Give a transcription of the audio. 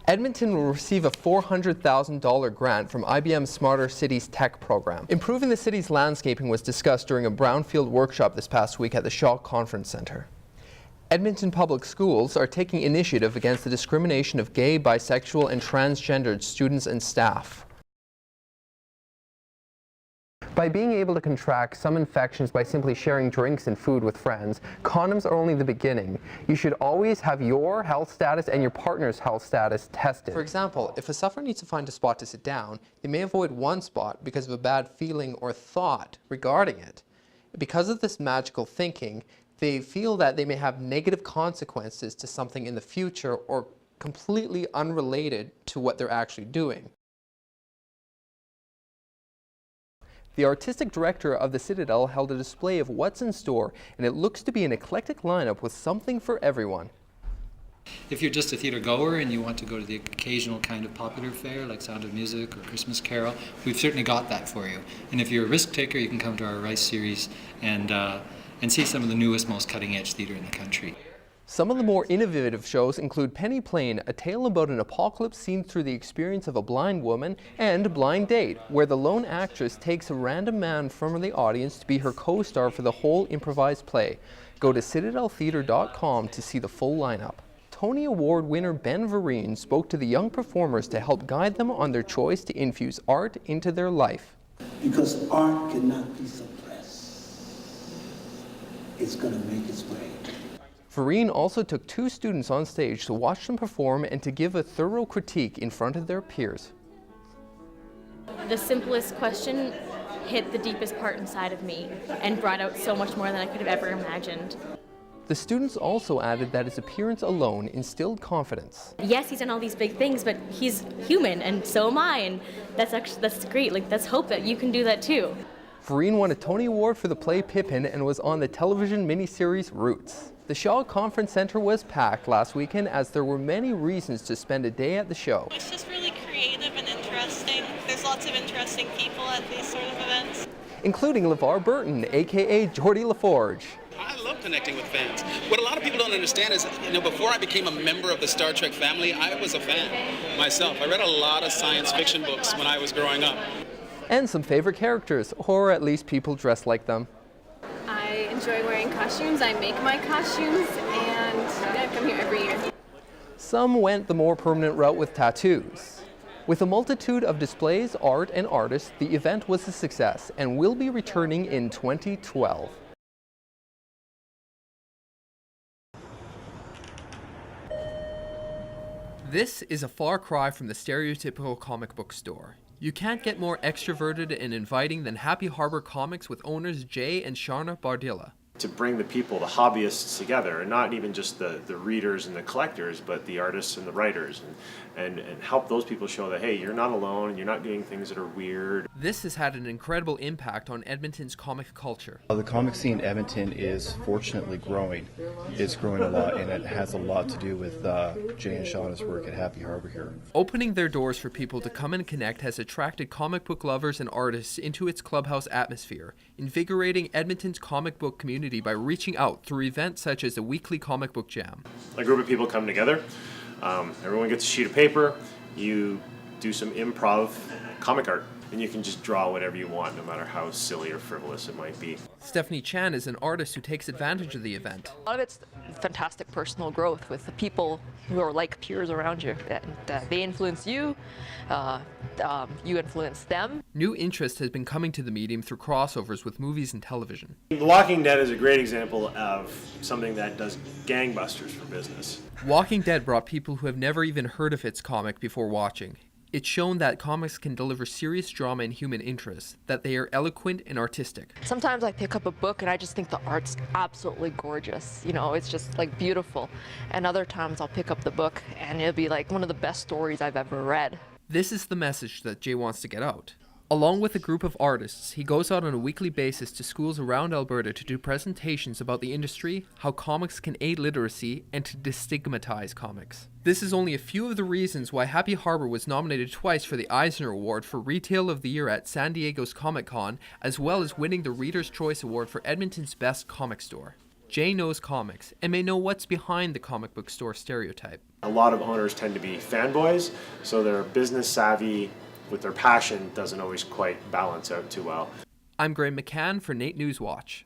Edmonton will receive a $400,000 grant from IBM's Smarter Cities Tech program. Improving the city's landscaping was discussed during a brownfield workshop this past week at the Shaw Conference Centre. Edmonton Public Schools are taking initiative against the discrimination of gay, bisexual, and transgendered students and staff. By being able to contract some infections by simply sharing drinks and food with friends, condoms are only the beginning. You should always have your health status and your partner's health status tested. For example, if a sufferer needs to find a spot to sit down, they may avoid one spot because of a bad feeling or thought regarding it. Because of this magical thinking, they feel that they may have negative consequences to something in the future or completely unrelated to what they're actually doing. The artistic director of the Citadel held a display of what's in store, and it looks to be an eclectic lineup with something for everyone. If you're just a theatre goer and you want to go to the occasional kind of popular fare like Sound of Music or Christmas Carol, we've certainly got that for you. And if you're a risk taker, you can come to our Rice series and see some of the newest, most cutting-edge theatre in the country. Some of the more innovative shows include Penny Plain, a tale about an apocalypse seen through the experience of a blind woman, and Blind Date, where the lone actress takes a random man from the audience to be her co-star for the whole improvised play. Go to citadeltheatre.com to see the full lineup. Tony Award winner Ben Vereen spoke to the young performers to help guide them on their choice to infuse art into their life. Because art cannot be suppressed. It's going to make its way. Vereen also took 2 students on stage to watch them perform and to give a thorough critique in front of their peers. The simplest question hit the deepest part inside of me and brought out so much more than I could have ever imagined. The students also added that his appearance alone instilled confidence. Yes, he's done all these big things, but he's human and so am I, and that's great. Like, let's hope that you can do that too. Vereen won a Tony Award for the play Pippin and was on the television miniseries Roots. The Shaw Conference Centre was packed last weekend as there were many reasons to spend a day at the show. It's just really creative and interesting. There's lots of interesting people at these sort of events. Including LeVar Burton, aka Geordie LaForge. I love connecting with fans. What a lot of people don't understand is, before I became a member of the Star Trek family, I was a fan myself. I read a lot of science fiction books when I was growing up. And some favorite characters, or at least people dressed like them. I enjoy wearing costumes. I make my costumes, and I come here every year. Some went the more permanent route with tattoos. With a multitude of displays, art, and artists, the event was a success and will be returning in 2012. This is a far cry from the stereotypical comic book store. You can't get more extroverted and inviting than Happy Harbor Comics with owners Jay and Sharna Bardilla. To bring the people, the hobbyists together, and not even just the readers and the collectors, but the artists and the writers, and help those people show that, hey, you're not alone, and you're not doing things that are weird. This has had an incredible impact on Edmonton's comic culture. The comic scene in Edmonton is fortunately growing. It's growing a lot, and it has a lot to do with Jay and Shauna's work at Happy Harbor here. Opening their doors for people to come and connect has attracted comic book lovers and artists into its clubhouse atmosphere, invigorating Edmonton's comic book community by reaching out through events such as a weekly comic book jam. A group of people come together, everyone gets a sheet of paper, you do some improv comic art, and you can just draw whatever you want, no matter how silly or frivolous it might be. Stephanie Chan is an artist who takes advantage of the event. A lot of it's fantastic personal growth with the people who are like peers around you. And, they influence you, you influence them. New interest has been coming to the medium through crossovers with movies and television. The Walking Dead is a great example of something that does gangbusters for business. Walking Dead brought people who have never even heard of its comic before watching. It's shown that comics can deliver serious drama and human interest, that they are eloquent and artistic. Sometimes I pick up a book and I just think the art's absolutely gorgeous. It's just like beautiful. And other times I'll pick up the book and it'll be like one of the best stories I've ever read. This is the message that Jay wants to get out. Along with a group of artists, he goes out on a weekly basis to schools around Alberta to do presentations about the industry, how comics can aid literacy, and to destigmatize comics. This is only a few of the reasons why Happy Harbor was nominated twice for the Eisner Award for Retail of the Year at San Diego's Comic Con, as well as winning the Reader's Choice Award for Edmonton's Best Comic Store. Jay knows comics and may know what's behind the comic book store stereotype. A lot of owners tend to be fanboys, so their business savvy with their passion doesn't always quite balance out too well. I'm Graham McCann for Nate News Watch.